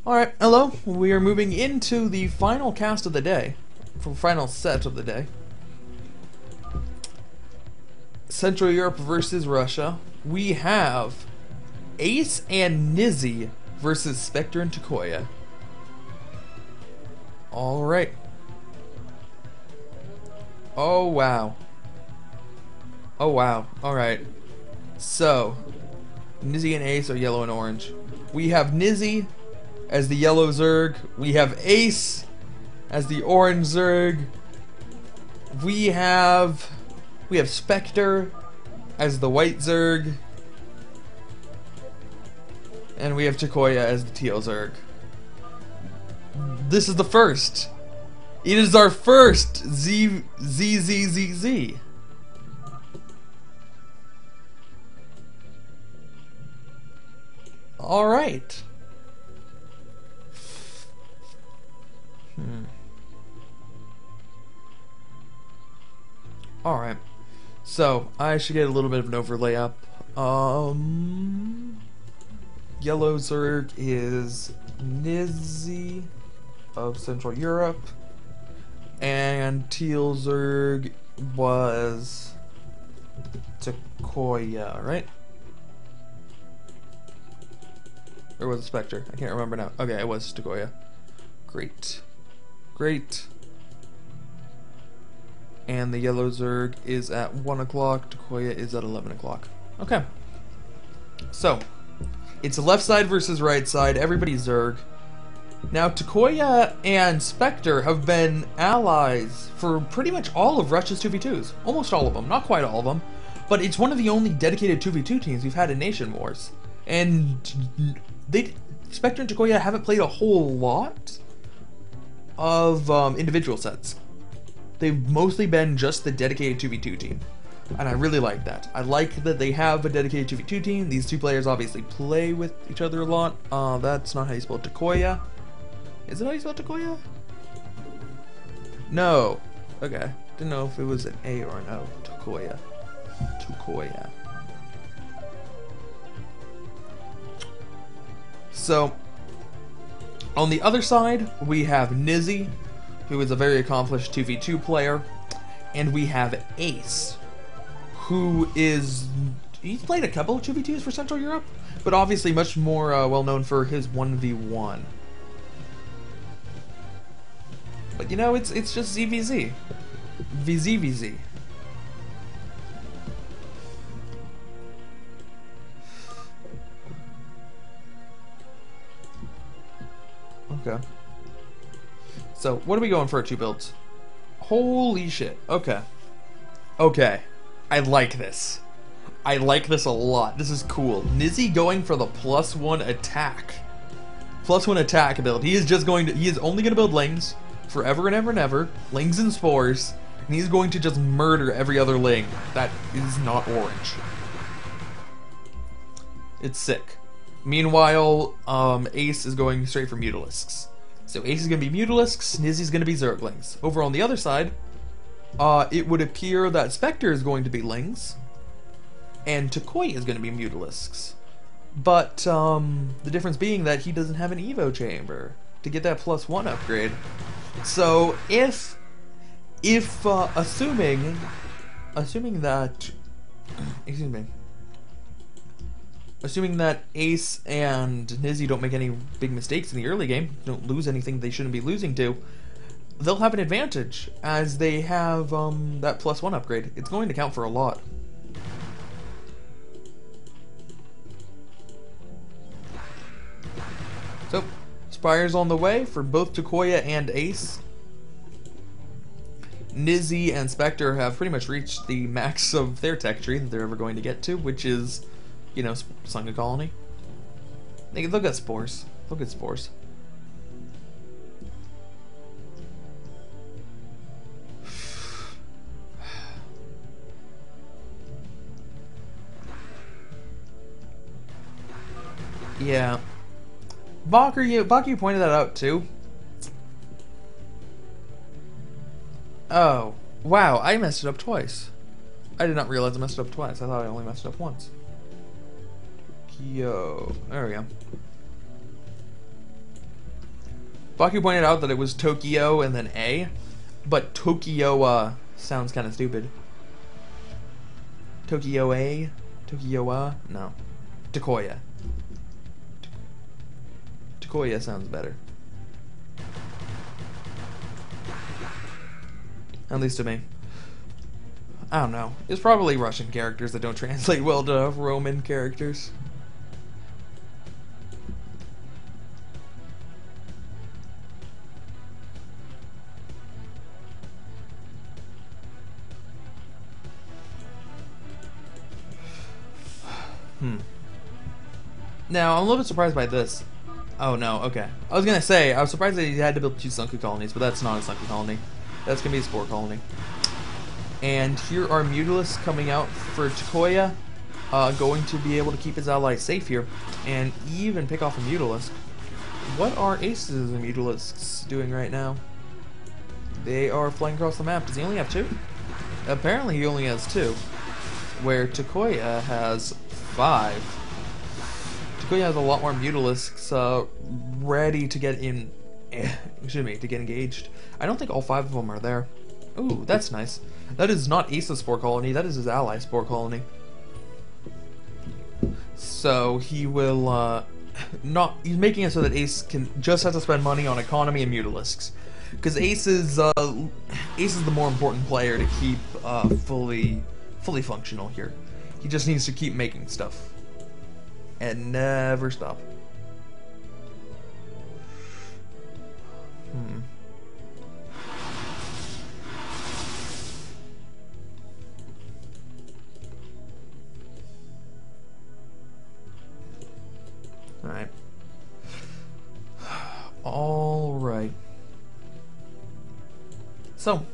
Alright, hello. We are moving into the final cast of the day. Final set of the day. Central Europe versus Russia. We have Ace and Nizzy versus Specter and Tokyoa. Alright. Oh wow. Oh wow. Alright. So, Nizzy and Ace are yellow and orange. We have Nizzy as the yellow Zerg. We have Ace as the orange Zerg. We have Specter as the white Zerg. And we have Tokyoa as the teal Zerg. This is the first. It is our first ZZZZZ. All right. All right. So I should get a little bit of an overlay up. Yellow Zerg is Nizzy of Central Europe, and teal Zerg was Tokyoa, right? Or was it Specter? I can't remember now. Okay, it was Tokyoa. Great. Great. And the yellow Zerg is at 1 o'clock. Tokyoa is at 11 o'clock. Okay. So, it's left side versus right side. Everybody's Zerg. Now, Tokyoa and Specter have been allies for pretty much all of Russia's 2v2s. Almost all of them. Not quite all of them. But it's one of the only dedicated 2v2 teams we've had in Nation Wars. And Specter and Tokyoa haven't played a whole lot of individual sets. They've mostly been just the dedicated 2v2 team. And I really like that. I like that they have a dedicated 2v2 team. These two players obviously play with each other a lot. That's not how you spell Tokyoa. Is it how you spell Tokyoa? No. Okay. Didn't know if it was an A or an O. Tokyoa. Tokyoa. So, on the other side, we have Nizzy, who is a very accomplished 2v2 player, and we have Ace, who is... he's played a couple of 2v2s for Central Europe, but obviously much more well known for his 1v1. But you know, it's just ZVZ. VZVZ. Okay. So, what are we going for our two builds? Holy shit. Okay. Okay. I like this. I like this a lot. This is cool. Nizzy going for the +1 attack. +1 attack build. He is only going to build Lings forever and ever and ever. Lings and Spores. And he's going to just murder every other Ling that is not orange. It's sick. Meanwhile, Ace is going straight for Mutalisks. So Ace is going to be Mutalisks, Nizzy's going to be Zerglings. Over on the other side, it would appear that Specter is going to be Lings, and Tokyoa is going to be Mutalisks. But the difference being that he doesn't have an Evo chamber to get that +1 upgrade. So assuming that, excuse me. Assuming that Ace and Nizzy don't make any big mistakes in the early game, don't lose anything they shouldn't be losing to, they'll have an advantage as they have that +1 upgrade. It's going to count for a lot. So, Spire's on the way for both Tokyoa and Ace. Nizzy and Specter have pretty much reached the max of their tech tree that they're ever going to get to, which is, you know, Sunken Colony. Look at Spores. Look at Spores. Yeah. Bakker, you pointed that out too. Oh. Wow, I messed it up twice. I did not realize I messed it up twice. I thought I only messed it up once. Tokyo. There we go. Baku pointed out that it was Tokyo and then A, but tokyoa sounds kind of stupid. Tokyoa? Tokyoa? No. Tokyoa. Tokyoa sounds better. At least to me. I don't know. It's probably Russian characters that don't translate well to Roman characters. Now, I'm a little bit surprised by this. Oh no, okay. I was gonna say, I was surprised that he had to build 2 Sunken colonies, but that's not a Sunken colony. That's gonna be a Spore colony. And here are Mutalisks coming out for Tokyoa, going to be able to keep his allies safe here, and even pick off a Mutalisk. What are Ace's Mutalisks doing right now? They are flying across the map. Does he only have 2? Apparently he only has 2, where Tokyoa has 5. Tokyoa has a lot more Mutalisks ready to get in. Excuse me, to get engaged. I don't think all 5 of them are there. Ooh, that's nice. That is not Ace's Spore colony. That is his ally Spore colony. So he will not. He's making it so that Ace can just have to spend money on economy and Mutalisks, because Ace is the more important player to keep fully functional here. He just needs to keep making stuff and never stop. Alright. Alright. So,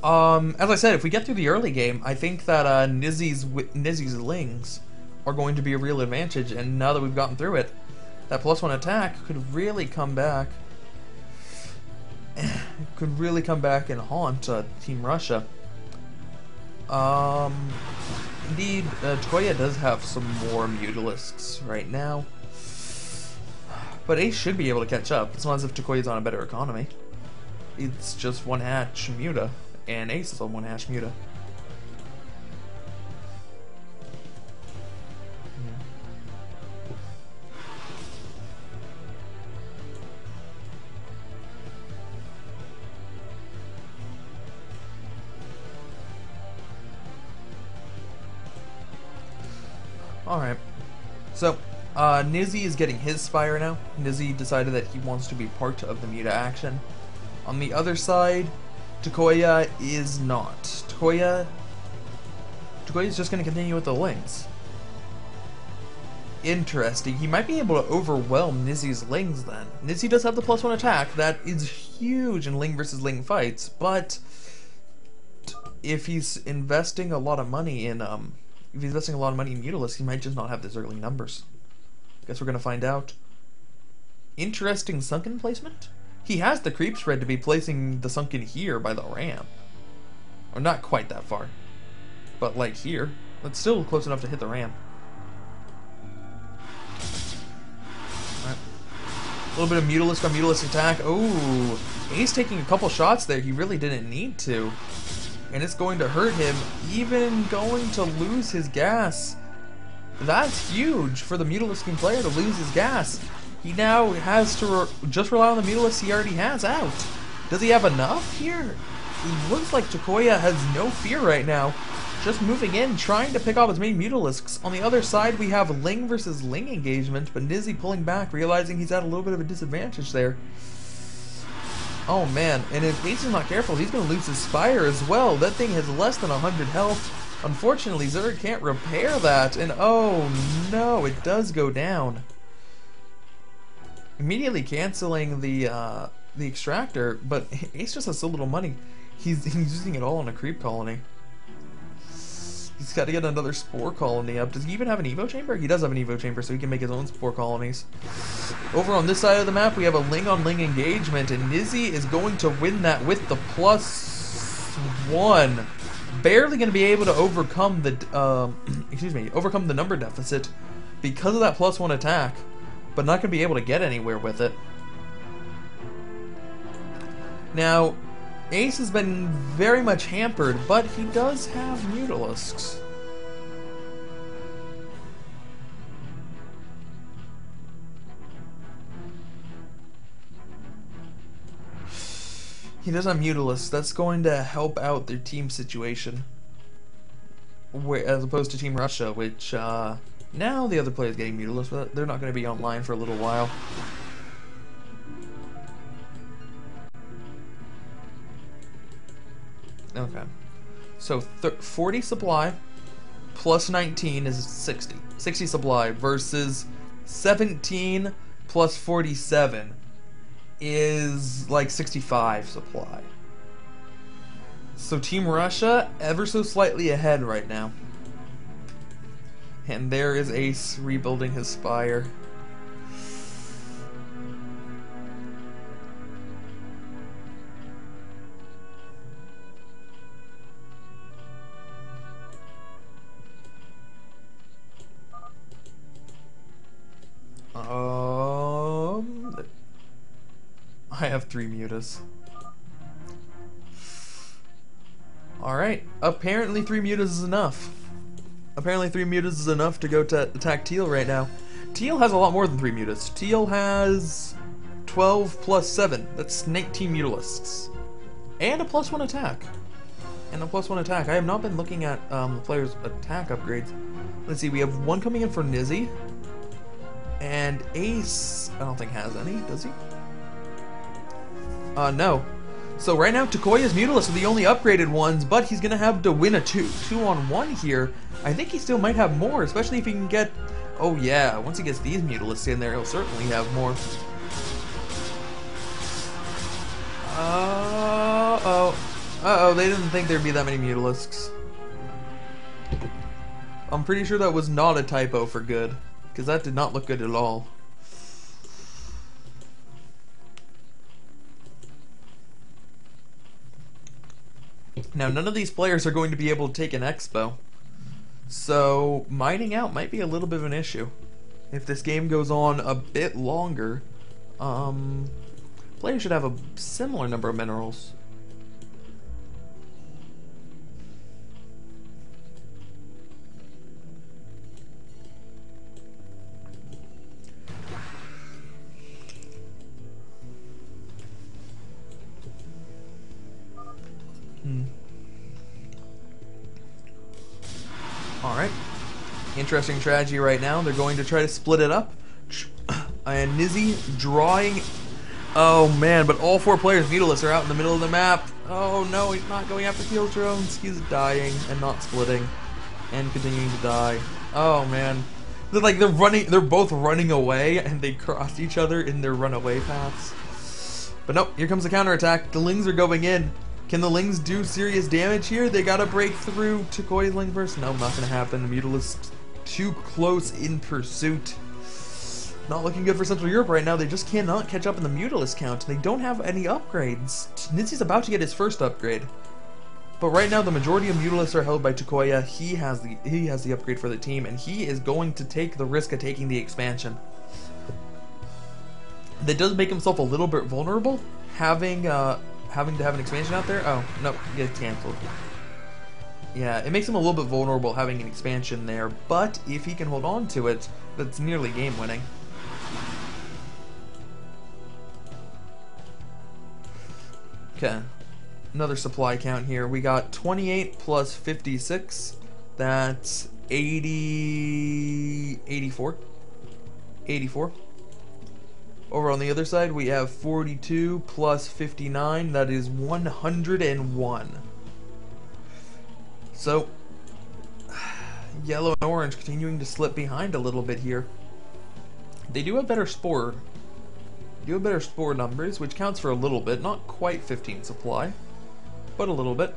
as I said, if we get through the early game, I think that Nizzy's Lings are going to be a real advantage, and now that we've gotten through it, that +1 attack could really come back. Could really come back and haunt Team Russia. Indeed, Tokyoa does have some more Mutalisks right now. But Ace should be able to catch up. It's not as if Tokyoa's on a better economy. It's just 1 hatch Muta, and Ace is on 1 hatch Muta. Alright. So, Nizzy is getting his Spire now. Nizzy decided that he wants to be part of the Muta action. On the other side, Tokyoa is not. Tokyoa is just going to continue with the Lings. Interesting. He might be able to overwhelm Nizzy's Lings then. Nizzy does have the +1 attack. That is huge in Ling versus Ling fights, but if he's investing a lot of money in Mutalisks, he might just not have this early numbers. Guess we're gonna find out. Interesting Sunken placement? He has the creep spread to be placing the Sunken here by the ramp. Or not quite that far. But like here. That's still close enough to hit the ramp. Alright. A little bit of Mutalisk on Mutalisk attack. Ooh. Ace taking a couple shots there. He really didn't need to. And it's going to hurt him, even going to lose his gas. That's huge for the Mutalisking player to lose his gas. He now has to just rely on the Mutalisks he already has out. Does he have enough here? It looks like Tokyoa has no fear right now. Just moving in, trying to pick off as many Mutalisks. On the other side, we have Ling versus Ling engagement, but Nizzy pulling back, realizing he's at a little bit of a disadvantage there. Oh man, and if Ace is not careful, he's going to lose his Spire as well. That thing has less than 100 health. Unfortunately, Zerg can't repair that, and oh no, it does go down. Immediately canceling the extractor, but Ace just has so little money. He's using it all on a creep colony. He's got to get another Spore colony up. Does he even have an Evo chamber? He does have an Evo chamber, so he can make his own Spore colonies. Over on this side of the map, we have a Ling-on-Ling engagement, and Nizzy is going to win that with the +1. Barely going to be able to overcome the, overcome the number deficit, because of that +1 attack, but not going to be able to get anywhere with it. Now, Ace has been very much hampered, but he does have Mutalisks. He does have Mutalisks. That's going to help out their team situation. As opposed to Team Russia, which, now the other player's getting Mutalisks, but they're not going to be online for a little while. Okay. So 40 supply plus 19 is 60. 60 supply versus 17 plus 47 is like 65 supply. So Team Russia ever so slightly ahead right now. And there is Ace rebuilding his spire. I have 3 mutas. Alright, apparently 3 mutas is enough. Apparently 3 mutas is enough to go to attack Teal right now. Teal has a lot more than 3 mutas. Teal has 12 plus 7. That's 19 Mutalisks. And a +1 attack. And a +1 attack. I have not been looking at the players' attack upgrades. Let's see, we have one coming in for Nizzy. And Ace, I don't think has any, does he? No. So right now, Tokoya's Mutalisks are the only upgraded ones, but he's going to have to win a 2-on-1 here. I think he still might have more, especially if he can get... Oh yeah, once he gets these Mutalisks in there, he'll certainly have more. Uh-oh, they didn't think there'd be that many Mutalisks. I'm pretty sure that was not a typo for good, because that did not look good at all. Now, none of these players are going to be able to take an expo, so mining out might be a little bit of an issue. If this game goes on a bit longer, players should have a similar number of minerals. Alright. Interesting strategy right now. They're going to try to split it up. And Nizzy drawing... Oh man, but all 4 players' Mutalisks are out in the middle of the map. Oh no, he's not going after field drones. He's dying and not splitting. And continuing to die. Oh man. They're both running away, and they cross each other in their runaway paths. But nope, here comes the counterattack. The Lings are going in. Can the Lings do serious damage here? They gotta break through Tokoya's Ling first. No, not gonna happen. The Mutalisks too close in pursuit. Not looking good for Central Europe right now. They just cannot catch up in the Mutalisk count. They don't have any upgrades. Nizzy's about to get his first upgrade. But right now, the majority of Mutalisks are held by Tokoya. He has the upgrade for the team, and he is going to take the risk of taking the expansion. That does make himself a little bit vulnerable, having to have an expansion out there. Oh, no, it gets canceled. Yeah, it makes him a little bit vulnerable having an expansion there, but if he can hold on to it, that's nearly game-winning. Okay, another supply count here. We got 28 plus 56. That's 84. Over on the other side, we have 42 plus 59. That is 101. So, yellow and orange continuing to slip behind a little bit here. They do have better spore. Numbers, which counts for a little bit. Not quite 15 supply, but a little bit.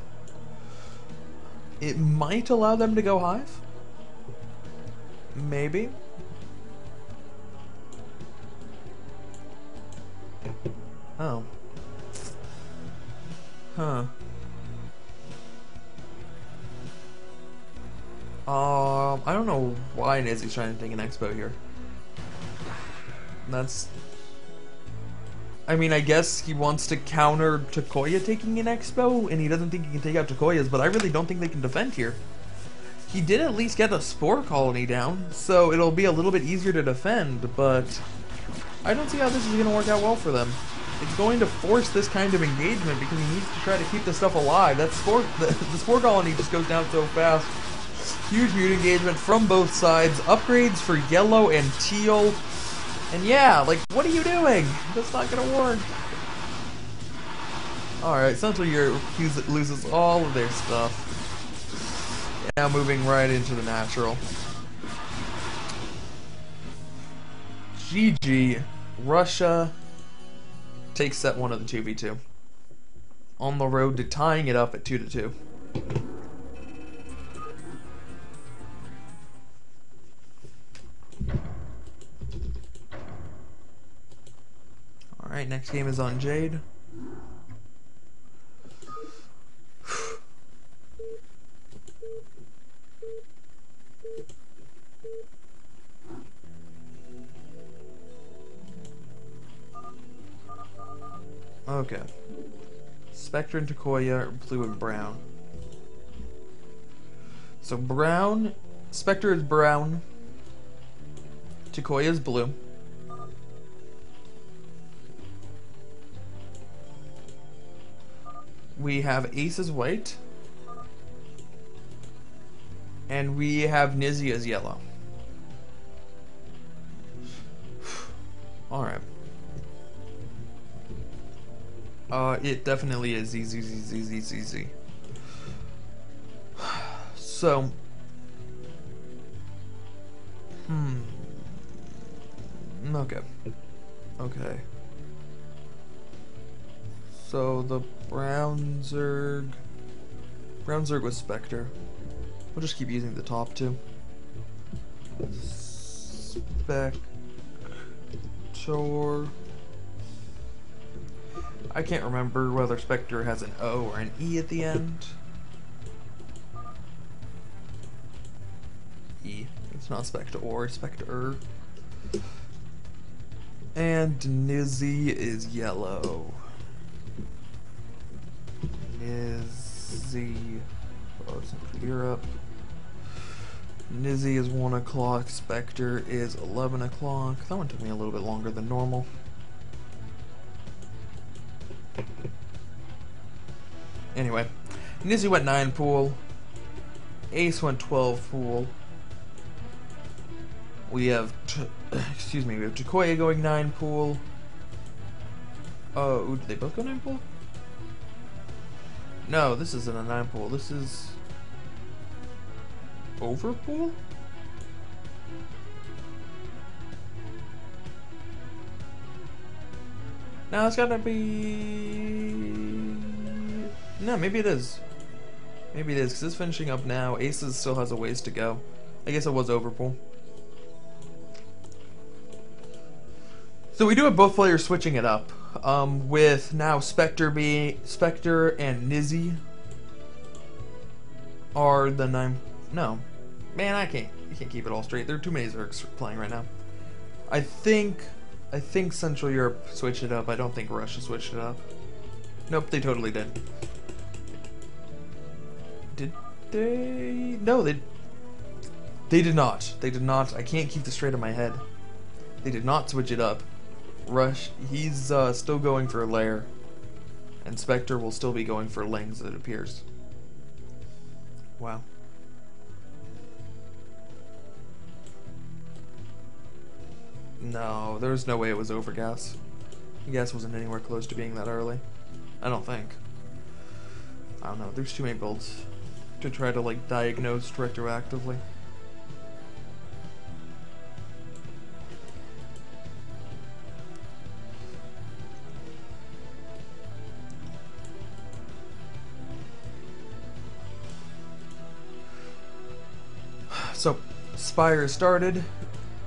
It might allow them to go hive. Maybe. Oh. Huh. I don't know why Nizzy's trying to take an expo here. That's... I mean, I guess he wants to counter Tokoya taking an expo, and he doesn't think he can take out Tokoya's, but I really don't think they can defend here. He did at least get the Spore Colony down, so it'll be a little bit easier to defend, but I don't see how this is going to work out well for them. It's going to force this kind of engagement because he needs to try to keep the stuff alive. That the Spore Colony just goes down so fast. Huge mute engagement from both sides. Upgrades for yellow and teal. And yeah, like, what are you doing? That's not gonna work. Alright, Central Europe loses all of their stuff. Now moving right into the natural. GG. Russia takes set 1 of the 2v2. On the road to tying it up at 2-2. Alright, next game is on Jade. Okay. Specter and Tokyoa are blue and brown. So brown, Specter is brown, Tokyoa is blue. We have Ace as white. And we have Nizzy as yellow. Alright. It definitely is easy. So. Okay. Okay. So the brown Zerg with Specter. We'll just keep using the top two. Specter. I can't remember whether Specter has an O or an E at the end. E. It's not Specter or Specter. And Nizzy is yellow. Nizzy. Oh, Central Europe. Nizzy is 1 o'clock. Specter is 11 o'clock. That one took me a little bit longer than normal. Anyway, Nizzy went 9 pool. Ace went 12 pool. We have, excuse me, we have Tokyoa going 9 pool. Oh, did they both go 9 pool? No, this isn't a 9 pool. This is over pool? No, it's gotta be... No, maybe it is. Maybe it is, because it's finishing up now. Aces still has a ways to go. I guess it was over pool. So we do have both players switching it up. With now Specter and Nizzy are the 9... No. Man, I can't keep it all straight. There are too many Zergs playing right now. I think Central Europe switched it up. I don't think Russia switched it up. Nope, they totally did. Did they? No, they did not. They did not. I can't keep this straight in my head. They did not switch it up. He's still going for a lair, and Specter will still be going for lings, it appears. Wow. No, there's no way it was over gas. The gas wasn't anywhere close to being that early. I don't think. I don't know, there's too many builds to try to like diagnose retroactively. So, Spire started,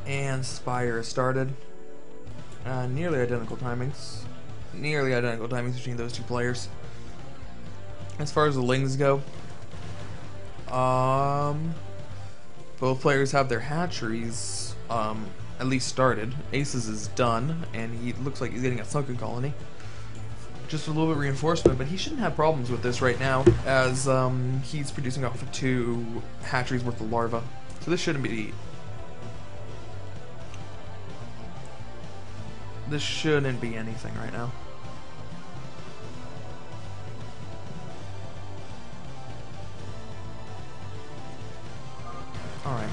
and Spire started. Nearly identical timings. Nearly identical timings between those two players. As far as the lings go, Both players have their hatcheries at least started. Aces is done, and he looks like he's getting a sunken colony. Just a little bit of reinforcement, but he shouldn't have problems with this right now, as he's producing off of 2 hatcheries worth of larvae. So this shouldn't be... This shouldn't be anything right now. Alright.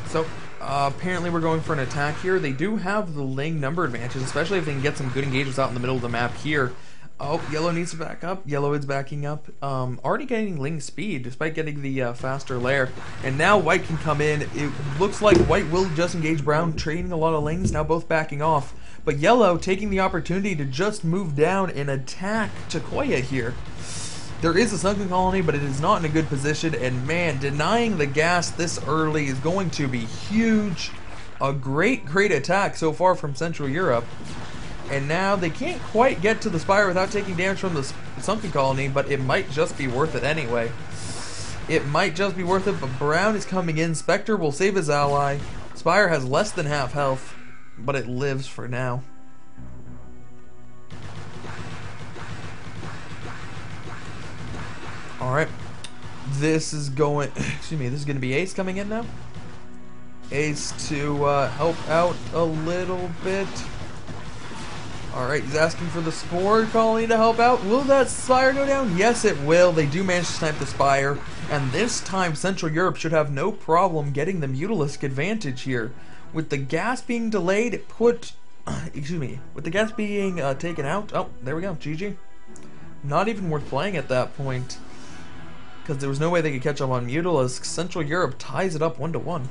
So, apparently we're going for an attack here. They do have the laying number advantage, especially if they can get some good engagements out in the middle of the map here. Oh, yellow needs to back up. Yellow is backing up. Already getting ling speed, despite getting the faster lair. And now white can come in. It looks like white will just engage brown, trading a lot of lings, now both backing off. But yellow taking the opportunity to just move down and attack tokyoa here. There is a sunken colony, but it is not in a good position, and man, denying the gas this early is going to be huge. A great attack so far from Central Europe. And now they can't quite get to the Spire without taking damage from the sunken colony, but it might just be worth it anyway. It might just be worth it, but brown is coming in. Specter will save his ally. Spire has less than half health, but it lives for now. Alright, this is going, excuse me, this is going to be Ace coming in now. Ace to help out a little bit. Alright, he's asking for the Spore colony to help out. Will that Spire go down? Yes, it will. They do manage to snipe the Spire. And this time, Central Europe should have no problem getting the Mutalisk advantage here. With the gas being delayed, it put, excuse me, with the gas being taken out. Oh, there we go, GG. Not even worth playing at that point, because there was no way they could catch up on Mutalisk. Central Europe ties it up 1-1.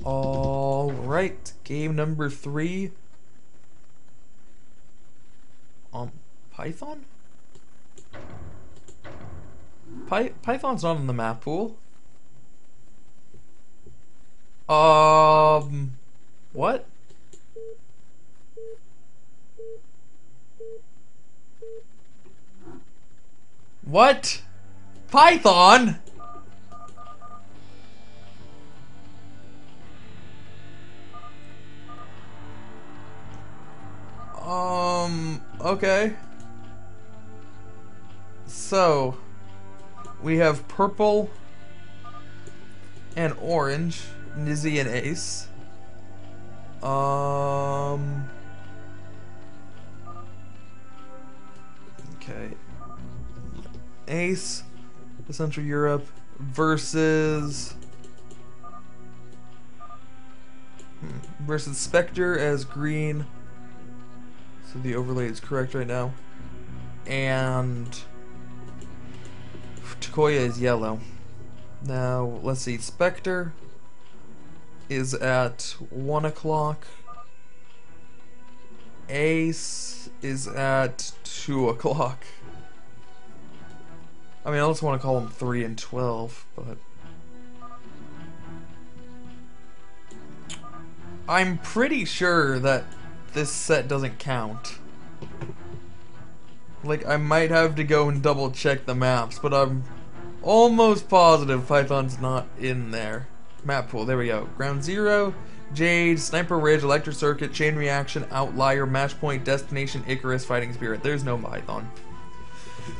All right, game number 3. Python? Python's not in the map pool. What? What? Python? Okay. So, we have purple and orange, Nizzy and Ace. Okay. Ace, Central Europe, versus Specter as green. So the overlay is correct right now. And tokyoa is yellow. Now, let's see. Specter is at 1 o'clock. Ace is at 2 o'clock. I mean, I just want to call them 3 and 12, but I'm pretty sure that this set doesn't count. Like, I might have to go and double check the maps, but I'm almost positive Python's not in there. Map pool, there we go. Ground Zero, Jade, Sniper Ridge, Electric Circuit, Chain Reaction, Outlier, Match Point, Destination, Icarus, Fighting Spirit. There's no Python.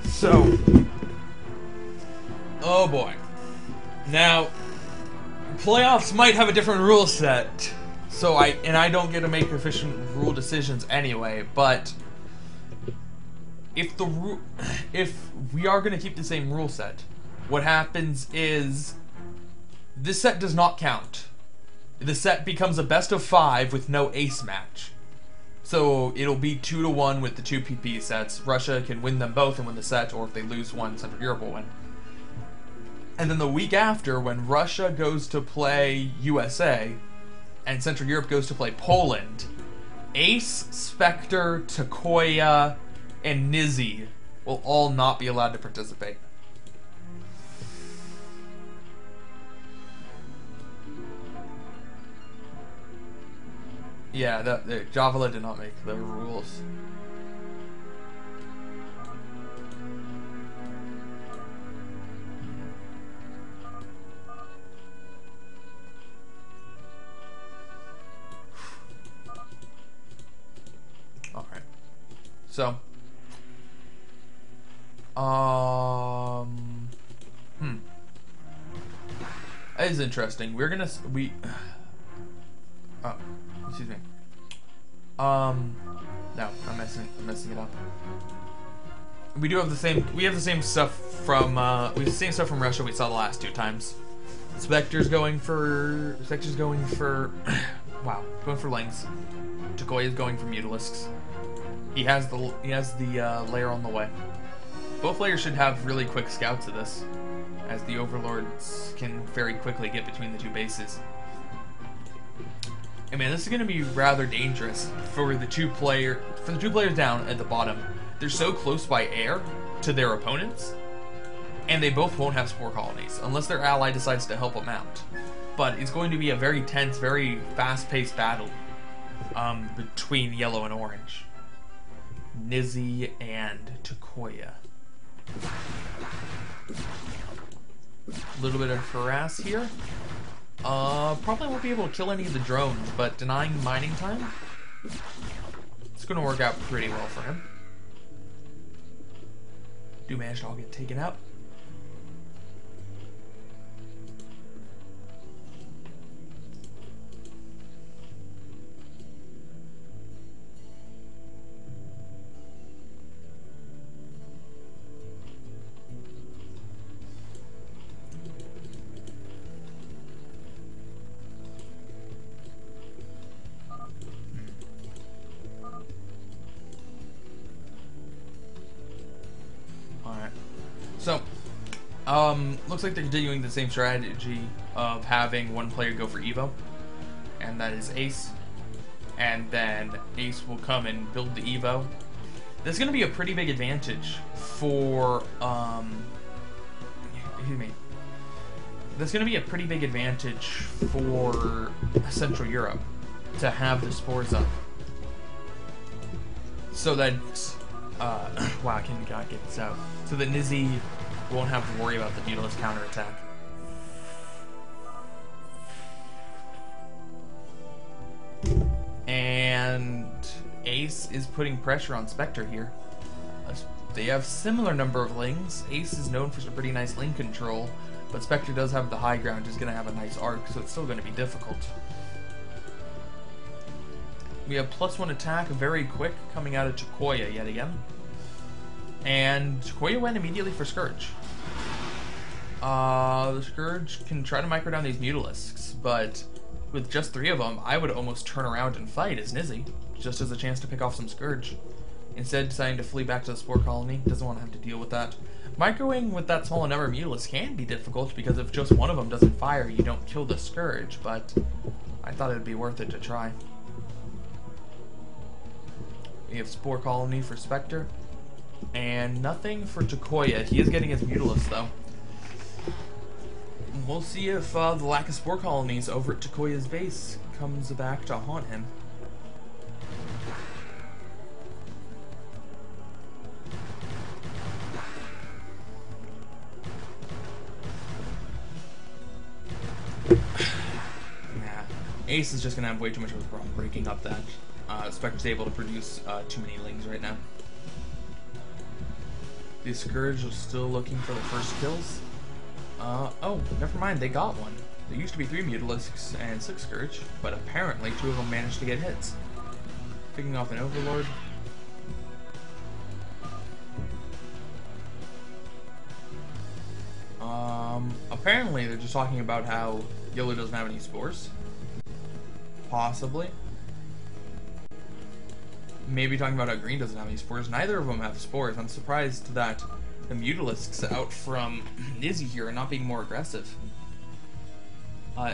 So, oh boy. Now, playoffs might have a different rule set. So I don't get to make efficient rule decisions anyway, but if we are going to keep the same rule set, what happens is this set does not count. The set becomes a best of 5 with no ace match. So it'll be 2-1 with the 2 PP sets. Russia can win them both and win the set, or if they lose one, Central Europe will win. And then the week after, when Russia goes to play USA and Central Europe goes to play Poland, Ace, Specter, tokyoa, and Nizzy will all not be allowed to participate. Yeah, Javala did not make the rules. Alright. So. That is interesting. We're gonna oh, excuse me. No, I'm messing it up. We do have the same. We have the same stuff from. We have the same stuff from Russia we saw the last 2 times. Specter's going for. Wow, going for Lings. Tokyoa's going for Mutalisks. He has the layer on the way. Both layers should have really quick scouts of this, as the Overlords can very quickly get between the 2 bases. I mean, this is going to be rather dangerous for the two players down at the bottom. They're so close by air to their opponents, and they both won't have spore colonies unless their ally decides to help them out. But it's going to be a very tense, very fast-paced battle between yellow and orange. Nizzy and Tokyoa. A little bit of harass here. Probably won't be able to kill any of the drones, but denying mining time, it's going to work out pretty well for him. Do manage to all get taken out. So, looks like they're continuing the same strategy of having one player go for Evo, and that is Ace, and then Ace will come and build the Evo. There's going to be a pretty big advantage for, excuse me, there's going to be a pretty big advantage for Central Europe to have the spores up, so that, wow, I can't get this out. So that Nizzy won't have to worry about the Mutalisk counterattack. And Ace is putting pressure on Specter here. They have similar number of Lings. Ace is known for some pretty nice Ling control, but Specter does have the high ground, is going to have a nice arc, so it's still going to be difficult. We have +1 attack, very quick, coming out of Tokyoa yet again. And Tokyoa went immediately for Scourge. The Scourge can try to micro down these Mutalisks, but with just 3 of them, I would almost turn around and fight as Nizzy, just as a chance to pick off some Scourge. Instead, deciding to flee back to the Spore Colony, doesn't want to have to deal with that. Microing with that small number of Mutalisks can be difficult, because if just one of them doesn't fire, you don't kill the Scourge, but I thought it would be worth it to try. We have Spore Colony for Specter. And nothing for Tokyoa. He is getting his Mutalisks, though. We'll see if the lack of spore colonies over at Tokyoa's base comes back to haunt him. Nah. Ace is just going to have way too much of a problem breaking up that. Specter's able to produce too many Lings right now. The Scourge is still looking for the first kills. Oh, never mind, they got one. There used to be 3 Mutalisks and 6 Scourge, but apparently 2 of them managed to get hits. Picking off an Overlord. Apparently they're just talking about how Yellow doesn't have any spores. Possibly. Maybe talking about how Green doesn't have any spores. Neither of them have spores. I'm surprised that the Mutalisks out from Nizzy here are not being more aggressive.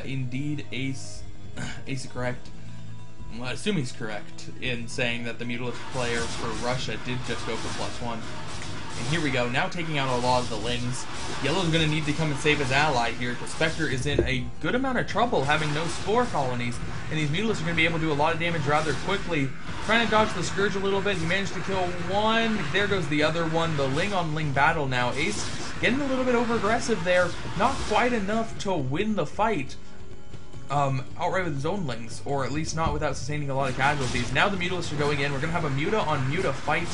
Indeed, Ace is correct. Well, I assume he's correct in saying that the Mutalisk players for Russia did just go for +1 And here we go, now taking out a lot of the Lings. Yellow's going to need to come and save his ally here, because Specter is in a good amount of trouble having no spore colonies, and these Mutalisks are going to be able to do a lot of damage rather quickly. Trying to dodge the Scourge a little bit, he managed to kill one, there goes the other one, the Ling on Ling battle now. Ace getting a little bit over aggressive there, not quite enough to win the fight. Outright with his own Lings, or at least not without sustaining a lot of casualties. Now the Mutalisks are going in, we're going to have a Muta on Muta fight,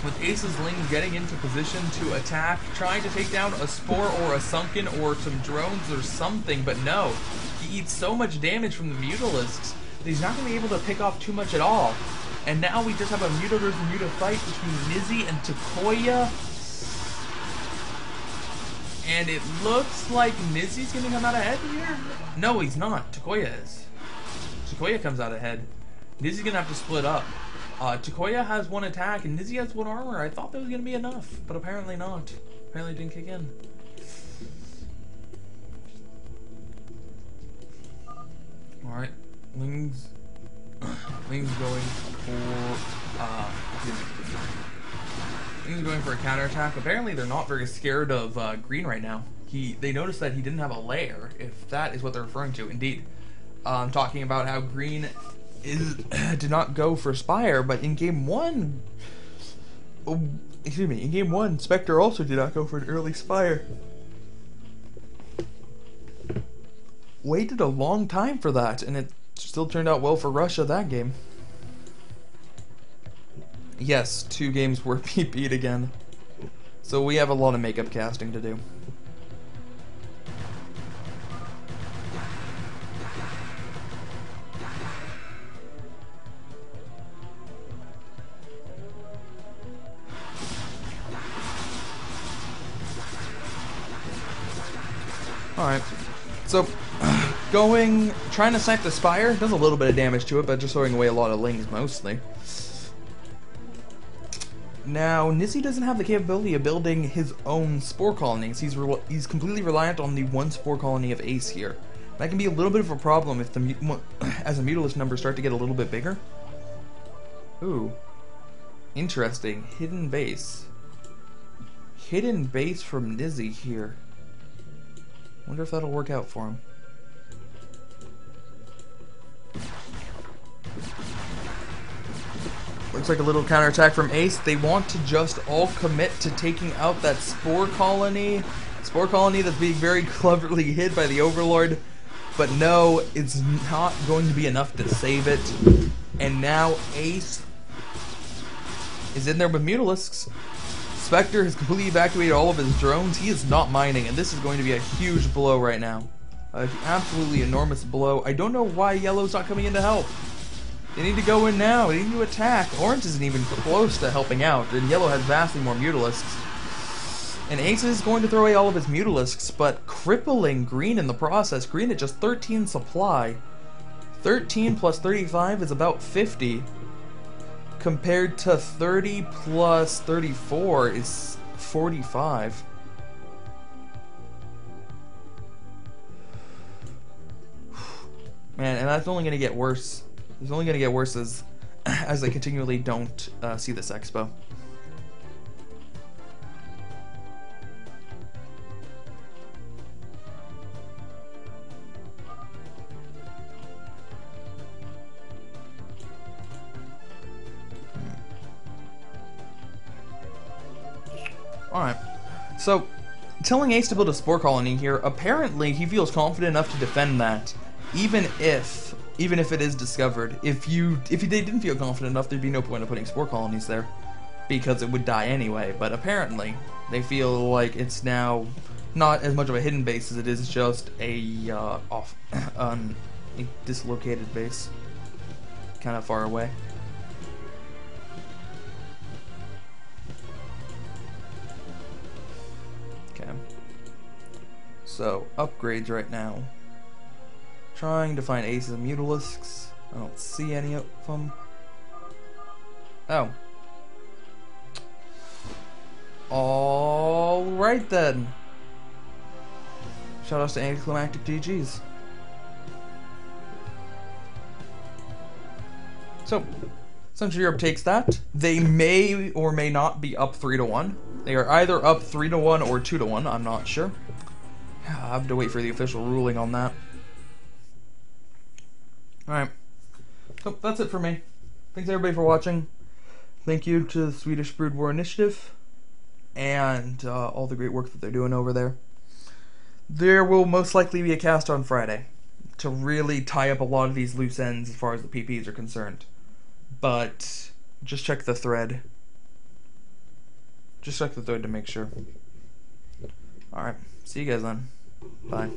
with Ace's Lings getting into position to attack, trying to take down a Spore or a Sunken or some drones or something, but no. He eats so much damage from the Mutalisks that he's not going to be able to pick off too much at all. And now we just have a Muta versus Muta fight between Nizzy and tokyoa. And it looks like Nizzy's going to come out ahead here? No, he's not. tokyoa is. tokyoa comes out ahead. Nizzy's going to have to split up. tokyoa has one attack and Nizzy has one armor. I thought that was going to be enough, but apparently not. Apparently it didn't kick in. Alright, Ling's going for a counterattack. Apparently they're not very scared of green right now. They noticed that he didn't have a lair, if that is what they're referring to. Indeed. Talking about how green did not go for Spire, but in game one, in game one, Specter also did not go for an early Spire. Waited a long time for that, and it still turned out well for Russia that game. Yes, 2 games were PP'd again. So we have a lot of makeup casting to do. Alright, so trying to snipe the Spire, does a little bit of damage to it, but just throwing away a lot of Lings mostly. Now, Nizzy doesn't have the capability of building his own spore colonies. He's completely reliant on the one spore colony of Ace here. That can be a little bit of a problem if as the Mutalist numbers start to get a little bit bigger. Ooh. Interesting. Hidden base. Hidden base from Nizzy here. Wonder if that'll work out for him. Looks like a little counterattack from Ace. They want to just all commit to taking out that spore colony. Spore colony that's being very cleverly hid by the Overlord. But no, it's not going to be enough to save it. And now Ace is in there with Mutalisks. Specter has completely evacuated all of his drones. He is not mining, and this is going to be a huge blow right now. An absolutely enormous blow. I don't know why Yellow's not coming in to help. They need to go in now. They need to attack. Orange isn't even close to helping out, and Yellow has vastly more Mutalisks. And Ace is going to throw away all of his Mutalisks, but crippling Green in the process. Green at just 13 supply. 13 plus 35 is about 50. Compared to 30 plus 34 is 45. Man, and that's only going to get worse. It's only going to get worse as they continually don't see this expo. Alright, so telling Ace to build a spore colony here, apparently he feels confident enough to defend that, even if it is discovered. If they didn't feel confident enough, there'd be no point of putting spore colonies there, because it would die anyway. But apparently, they feel like it's now not as much of a hidden base as it is just a a dislocated base, kind of far away. So, upgrades right now. Trying to find Ace's and Mutalisks. I don't see any of them. Oh. Alright then. Shoutouts to anticlimactic GGs. So Central Europe takes that. They may or may not be up 3-1. They are either up 3-1 or 2-1. I'm not sure. I have to wait for the official ruling on that. Alright. So that's it for me. Thanks everybody for watching. Thank you to the Swedish Brood War Initiative and all the great work that they're doing over there. There will most likely be a cast on Friday to really tie up a lot of these loose ends as far as the PPs are concerned. But just check the thread. Just check the thread to make sure. Alright, see you guys then. Bye.